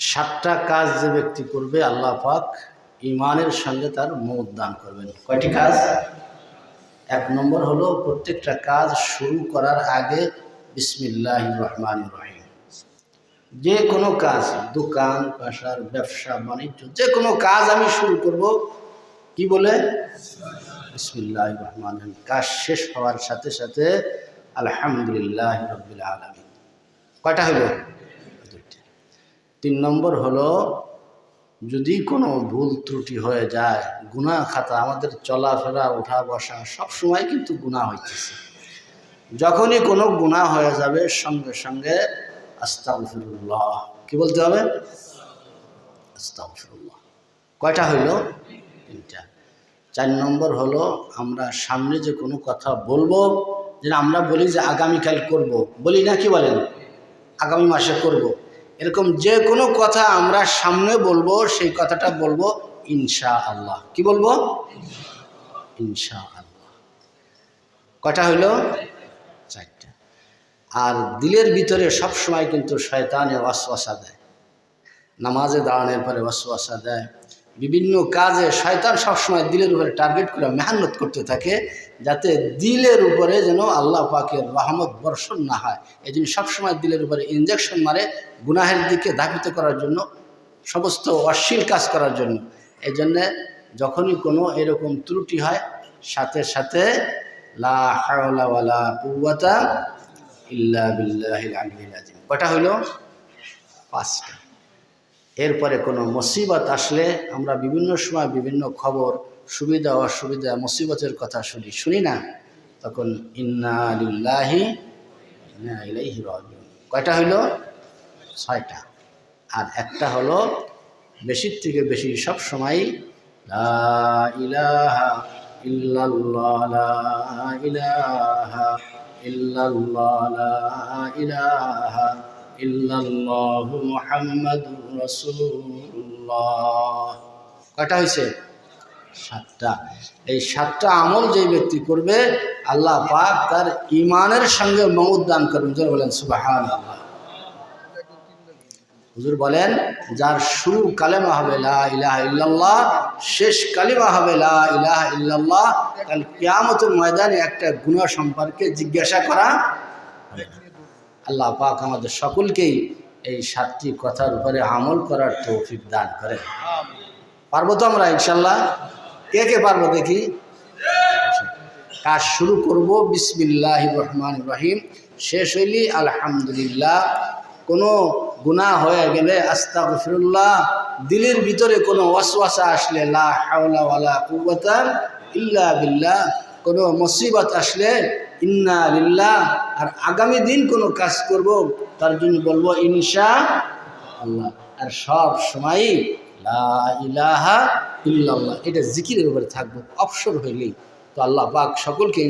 সাতটা কাজ যে ব্যক্তি করবে আল্লাহ পাক ঈমানের সঙ্গে তার মওত দান করবেন। কয়টি কাজ? এক নম্বর হলো প্রত্যেকটা কাজ শুরু করার আগে বিসমিল্লাহির রহমানির রহিম। যে কোনো কাজ, দোকান বাসার ব্যবসা বাণিজ্য যে কোনো কাজ আমি শুরু করব কি বলে? বিসমিল্লাহির রহমানির রহিম। কাজ শেষ হওয়ার সাথে সাথে আলহামদুলিল্লাহি রাব্বিল আলামিন। কয়টা হলো? তিন নম্বর হলো যদি কোনো ভুল ত্রুটি হয়ে যায়, গুনাহ খাতা, আমাদের চলাফেরা ওঠা বসা সব সময় কিন্তু গুনাহ হইতেছে। যখনই কোনো গুনাহ হয়ে যাবে সঙ্গে সঙ্গে আস্তাগফিরুল্লাহ কি বলতে হবে? আস্তাগফিরুল্লাহ। কয়টা হইল? তিনটা। চার নম্বর হলো আমরা সামনে যে কোনো কথা বলবো, যেটা আমরা বলি যে আগামীকাল করব, বলি না কি বলেন? আগামী মাসে করব, এরকম যে কোনো কথা আমরা সামনে বলবো সেই কথাটা বলবো ইনশাআল্লাহ। কি বলবো? ইনশাআল্লাহ। কয়টা হইল? চারটা। আর দিলের ভিতরে সব সময় কিন্তু শয়তানে ওয়াসওয়াসা দেয়। নামাজে দাঁড়ানোর পরে ওয়াসওয়াসা দেয়, বিভিন্ন কাজে শয়তান সবসময় দিলের উপরে টার্গেট করে মেহনত করতে থাকে যাতে দিলের উপরে যেন আল্লাহ পাকের রহমত বর্ষণ না হয়। এই জন্য সবসময় দিলের উপরে ইনজেকশন মারে গুনাহের দিকে ধাবিত করার জন্য, সমস্ত অশ্লীল কাজ করার জন্য। এই জন্যে যখনই কোনো এরকম ত্রুটি হয় সাথে সাথে লা হাওলা ওয়ালা কুওয়াতা ইল্লা বিল্লাহিল আলিয়্যিল আযীম। কয়টা হইল? পাঁচটা। এরপরে কোনো মুসিবত আসলে আমরা বিভিন্ন সময় বিভিন্ন খবর, সুবিধা অসুবিধা, মুসিবতের কথা শুনি না? তখন ইন্না লিল্লাহি ইন্না ইলাইহি রাজিউন। কয়টা হইল? ছয়টা। আর একটা হলো বেশির থেকে বেশি সব সময় লা ইলাহা ইল্লাল্লাহ, লা ইলাহা ইল্লাল্লাহ, লা ইলাহা ইল্লাল্লাহু মুহাম্মাদুর রাসূলুল্লাহ। কয়টা হয়েছে? সাতটা। এই সাতটা আমল যে ব্যক্তি করবে আল্লাহ পাক তার ঈমানের সঙ্গে মওত দান করবেন। জোরে বলেন সুবহানাল্লাহ। হুজুর বলেন যার শুরু কালেমা হবে লা ইলাহা ইল্লাল্লাহ, শেষ কালিমা হবে লা ইলাহা ইল্লাল্লাহ, কাল কিয়ামতের ময়দানে একটা গুনাহ সম্পর্কে জিজ্ঞাসা করা হবে না। আল্লাহ পাক আমাদের সকলকেই এই সাতটি কথার উপরে আমল করার তৌফিক দান করেন। পারবো তো আমরা ইনশাল্লাহ? কে কে পারবো দেখি? কাজ শুরু করব বিসমিল্লাহির রহমানির রহিম, শেষ হইলি আলহামদুলিল্লাহ। কোনো গুনাহ হয়ে গেলে আস্তাগফিরুল্লাহ। দিলের ভিতরে কোনো ওয়াসওয়াসা আসলে লা হাওলা ওয়ালা কুওয়াতা ইল্লা বিল্লাহ। কোনো মুসিবত আসলে ইন্না লিল্লাহ। আর আগামী দিন কোনো কাজ করব তার জন্য বলবো ইনশাআল্লাহ। আর সব সময়ই লা ইলাহা ইল্লাল্লাহ, এটা জিকিরের উপরে থাকবো। অবসর হইলেই তো আল্লাহ পাক সকলকে